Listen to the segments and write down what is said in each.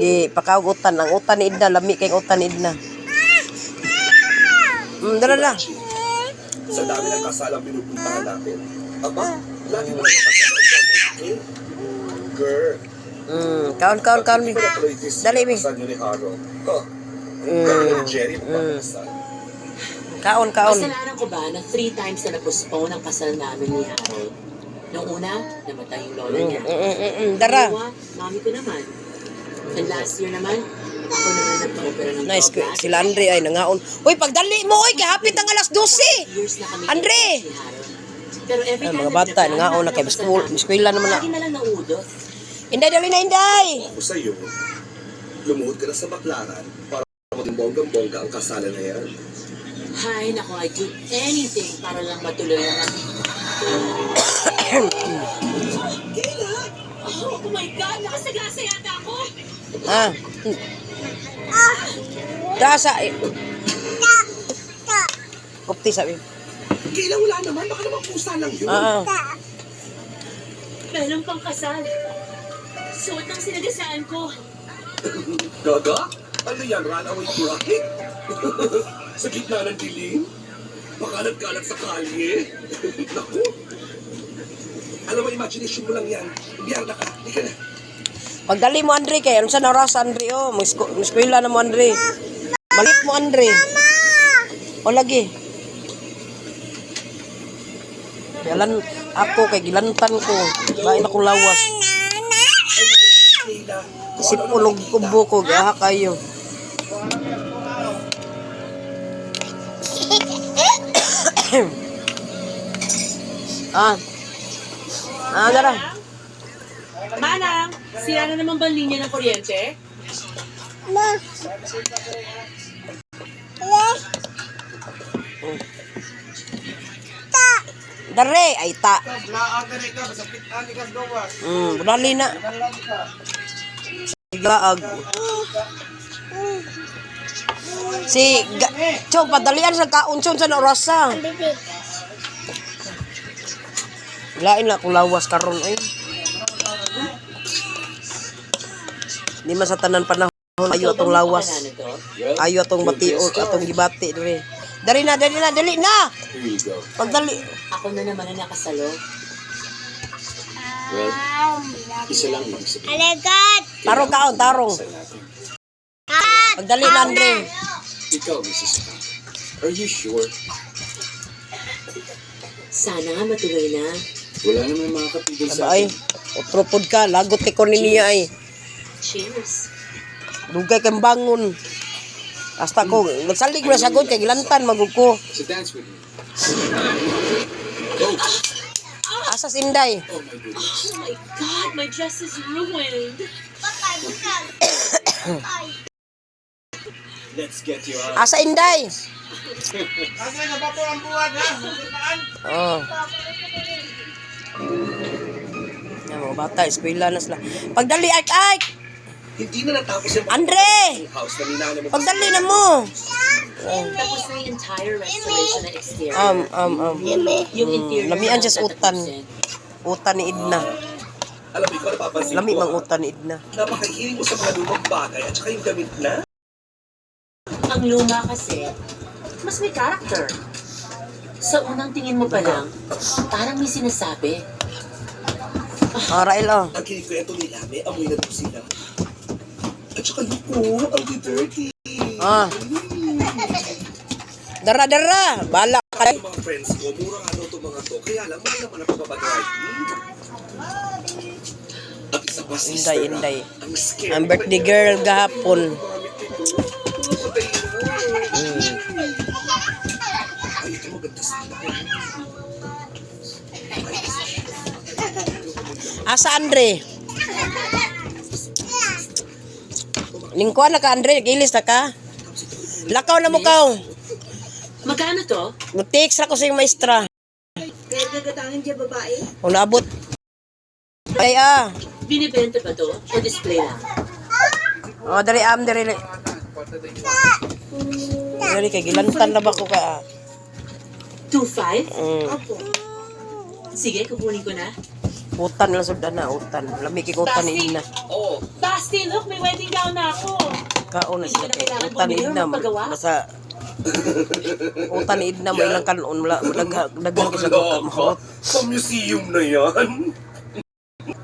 Di pakaugutan ang utan ni Idna, lami kay utan ni Idna. Dala. Sa dami ng kasalang pinupuntahan natin. Aba, lagi mo na nakasalaw. Girl. Kaon. Dali, mi. Kasal niyo ni Haro. Jerry, Kaon. Kasalanan ko ba na 3 times na na-postpone ang kasal namin ni Harold? Noong una, namatay yung lola niya. Dara. Dalawa, mami ko naman. And last year naman, ako naman nagpa-opera ng Nice. gallbladder. Sila Andre ay nangaon. Uy, pagdali mo, oy, kahapit ang alas 12. Years na kami Andre! ni Harold. Pero every time Mga bata, nangaon na kay biskwela naman na. lagi na lang naudot. Inday, dali na, Inday. Ako sa'yo, lumuhod ka na sa baklaran para maging bonggang-bongga ang kasalan na yan. Hay, naku, I'd do anything para lang matuloy ang aking... Oh my God! Nakasagasa yata ako! Dasa. Kupti sabi. Kailan wala naman, baka naman pusa lang yun. Meron pang kasal. Suot ng sinagasaan ko. Gaga? Ano yan, runaway bride? Sa gitna ng dilim? Makalat-kalat sa kalye? Naku! Alam mo, imagination mo lang yan. Biyarda ka, hindi ka na. Pagdali mo, Andre, kay ano sa oras, Andre, oh. Muskwela na mo, Andre. Malit mo, Andre. O, lagi. Yalan ako, kay gilantan ko. Lain akong lawas. Isip ulog kubo ko, gaha kayo. Dara. Manang, sira na naman ba ang linya ng kuryente? Dare, ay ta. Budali na. Gaag. Chong, padalian sa kaunson sa orasa. Lain na akong lawas karon ay. Di man sa tanan panahon ayo atong lawas. Ayo atong matiol, atong gibati dire. Dali na. Pagdali. Ako na naman ang nakasalo. Well, isa lang ibig sabihin. Alagat! Tarong. Pagdali na, Andre. Ikaw, Mrs. K. Are you sure? Sana nga matuloy na. Wala naman mga kapigil sa Ay, utropod ka, lagot kay ko niya ay. Cheers. Dugay kang bangon. Hasta ko, nagsalig mo na sagot kay gilantan maguko. So dance with me. Asas Inday. Oh my goodness. Oh my God, my dress is ruined. Let's get you out. Asa Inday. Asa na ba po ang buwag ha? Oh. Yan mga bata, eskwela na sila. Pagdali, ay! Hindi na natapos yung Andre! house na ninanay mo. Pagdali na mo. Tapos na yung entire restoration ng exterior. Yung interior. Lamian siya sa naman utan. tatapusin. Utan ni Idna. Alam mo, ikaw napapansin Lami ko. mang utan ni Idna. Napakahiling mo sa mga lumang bagay at saka yung gamit na. Ang luma kasi, mas may character. Sa unang tingin mo pa lang, parang may sinasabi. Rael, oh. Ang kinikwento nila, may amoy na doon sila. At saka luko, ang dirty. Dara. Bala ka. Yung mga friends ko, mura nga daw itong mga to. Kaya lang, mali naman ang pagbabadrag. At isa pa, sister Inday. ang scary. Ang birthday girl gahapon. Ay, ito maganda sila. Asa Andre? Lingkuan na ka, Andre. Gilis na ka. Lakaw na mo ka. Magkano to? Mag-text na ko sa yung maestra. Kaya gagatangin dyan babae? Kung naabot. Ay, Binibenta ba to? O display lang? Dari. Dari, kay gilantan na ba ko ka? 2.5? Mm. Opo. Sige, kukunin ko na. Utan lang sud na, utan. Lami kay utan ni ina. Oh, Basti, look, may wedding gown na ako. Kaon na Hindi sila na kay kailangan utan ni bumili ina. ng paggawa? Nasa utan ni ina may ilang kanon wala daghan ko sa bakla ka. mahot. Sa museum na yan.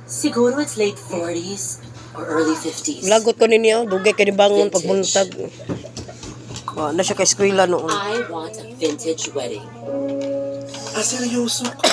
Siguro it's late 40s or early 50s. Lagot ko ninyo, dugay kay bangon pagbuntag. Na siya kay eskwela noon. I want a vintage wedding. Ah, seryoso ka?